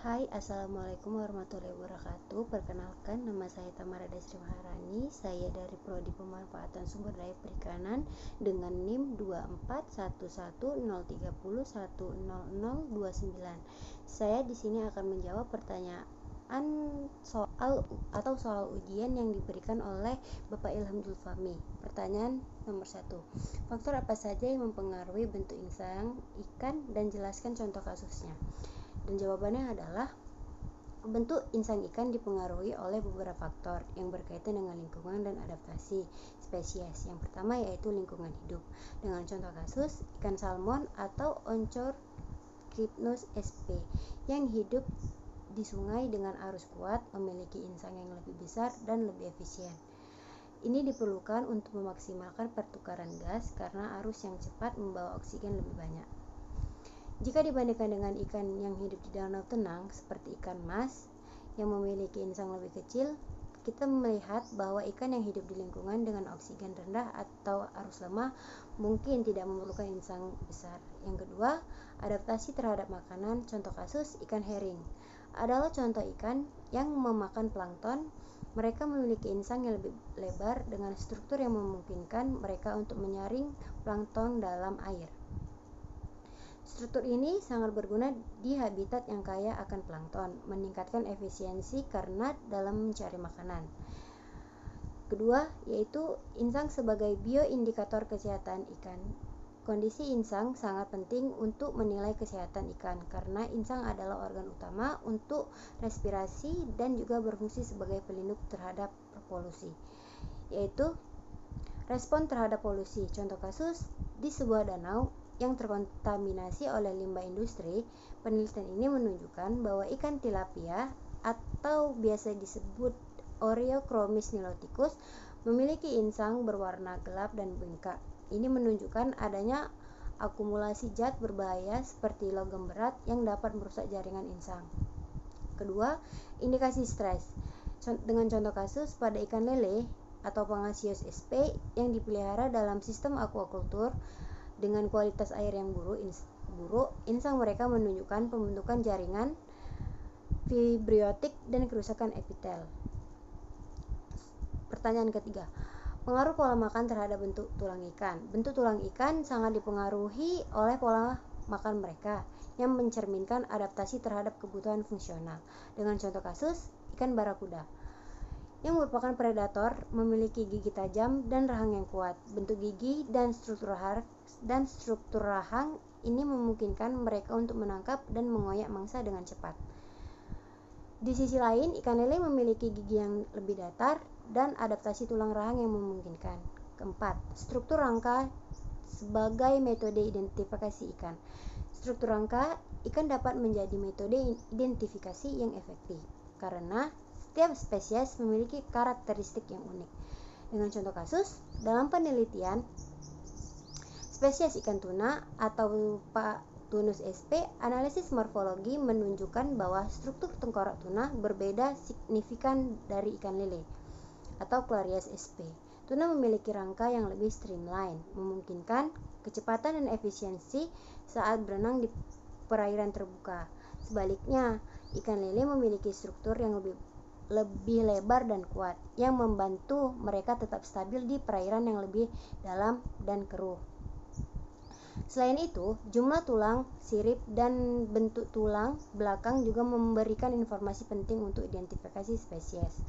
Hai, Assalamualaikum warahmatullahi wabarakatuh. Perkenalkan, nama saya Tamara Desri Maharani. Saya dari Prodi Pemanfaatan Sumber Daya Perikanan dengan NIM 2411130100029. Saya di sini akan menjawab pertanyaan soal ujian yang diberikan oleh Bapak Ilham Zulfami. Pertanyaan nomor 1. Faktor apa saja yang mempengaruhi bentuk insang ikan dan jelaskan contoh kasusnya. Dan jawabannya adalah bentuk insang ikan dipengaruhi oleh beberapa faktor yang berkaitan dengan lingkungan dan adaptasi spesies. Yang pertama yaitu lingkungan hidup. Dengan contoh kasus ikan salmon atau Oncorhynchus sp yang hidup di sungai dengan arus kuat memiliki insang yang lebih besar dan lebih efisien. Ini diperlukan untuk memaksimalkan pertukaran gas karena arus yang cepat membawa oksigen lebih banyak. Jika dibandingkan dengan ikan yang hidup di danau tenang seperti ikan mas yang memiliki insang lebih kecil, kita melihat bahwa ikan yang hidup di lingkungan dengan oksigen rendah atau arus lemah mungkin tidak memerlukan insang besar. Yang kedua, adaptasi terhadap makanan. Contoh kasus ikan herring adalah contoh ikan yang memakan plankton. Mereka memiliki insang yang lebih lebar dengan struktur yang memungkinkan mereka untuk menyaring plankton dalam air. Struktur ini sangat berguna di habitat yang kaya akan plankton, meningkatkan efisiensi karena dalam mencari makanan. Kedua, yaitu insang sebagai bioindikator kesehatan ikan. Kondisi insang sangat penting untuk menilai kesehatan ikan karena insang adalah organ utama untuk respirasi dan juga berfungsi sebagai pelindung terhadap polusi, yaitu respon terhadap polusi. Contoh kasus di sebuah danau yang terkontaminasi oleh limbah industri, penelitian ini menunjukkan bahwa ikan tilapia atau biasa disebut Oreochromis niloticus memiliki insang berwarna gelap dan bengkak. Ini menunjukkan adanya akumulasi zat berbahaya seperti logam berat yang dapat merusak jaringan insang. Kedua, indikasi stres. Dengan contoh kasus pada ikan lele atau Pangasius sp yang dipelihara dalam sistem aquaculture dengan kualitas air yang buruk, insang mereka menunjukkan pembentukan jaringan fibriotik dan kerusakan epitel. Pertanyaan ketiga, pengaruh pola makan terhadap bentuk tulang ikan. Bentuk tulang ikan sangat dipengaruhi oleh pola makan mereka yang mencerminkan adaptasi terhadap kebutuhan fungsional. Dengan contoh kasus ikan barakuda yang merupakan predator, memiliki gigi tajam dan rahang yang kuat. Bentuk gigi dan struktur rahang ini memungkinkan mereka untuk menangkap dan mengoyak mangsa dengan cepat. Di sisi lain, ikan lele memiliki gigi yang lebih datar dan adaptasi tulang rahang yang memungkinkan. Keempat, struktur rangka sebagai metode identifikasi ikan. Struktur rangka ikan dapat menjadi metode identifikasi yang efektif karena setiap spesies memiliki karakteristik yang unik. Dengan contoh kasus, dalam penelitian spesies ikan tuna atau Patunus sp, analisis morfologi menunjukkan bahwa struktur tengkorak tuna berbeda signifikan dari ikan lele atau Clarias sp. Tuna memiliki rangka yang lebih streamline, memungkinkan kecepatan dan efisiensi saat berenang di perairan terbuka. Sebaliknya, ikan lele memiliki struktur yang lebih lebar dan kuat yang membantu mereka tetap stabil di perairan yang lebih dalam dan keruh. Selain itu, jumlah tulang, sirip, dan bentuk tulang belakang juga memberikan informasi penting untuk identifikasi spesies.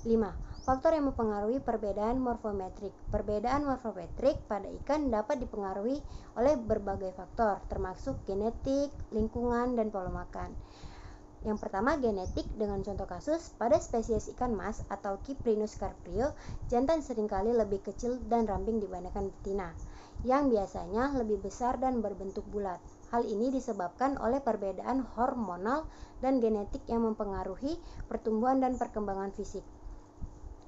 5. Faktor yang mempengaruhi perbedaan morfometrik. Perbedaan morfometrik pada ikan dapat dipengaruhi oleh berbagai faktor, termasuk genetik, lingkungan, dan pola makan. Yang pertama, genetik. Dengan contoh kasus, pada spesies ikan mas atau Cyprinus carprio, jantan seringkali lebih kecil dan ramping dibandingkan betina, yang biasanya lebih besar dan berbentuk bulat. Hal ini disebabkan oleh perbedaan hormonal dan genetik yang mempengaruhi pertumbuhan dan perkembangan fisik.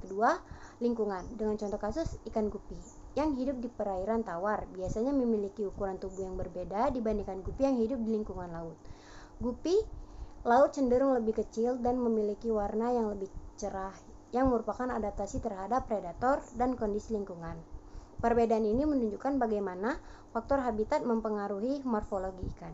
Kedua, lingkungan. Dengan contoh kasus, ikan gupi yang hidup di perairan tawar biasanya memiliki ukuran tubuh yang berbeda dibandingkan gupi yang hidup di lingkungan laut. Gupi laut cenderung lebih kecil dan memiliki warna yang lebih cerah, yang merupakan adaptasi terhadap predator dan kondisi lingkungan. Perbedaan ini menunjukkan bagaimana faktor habitat mempengaruhi morfologi ikan.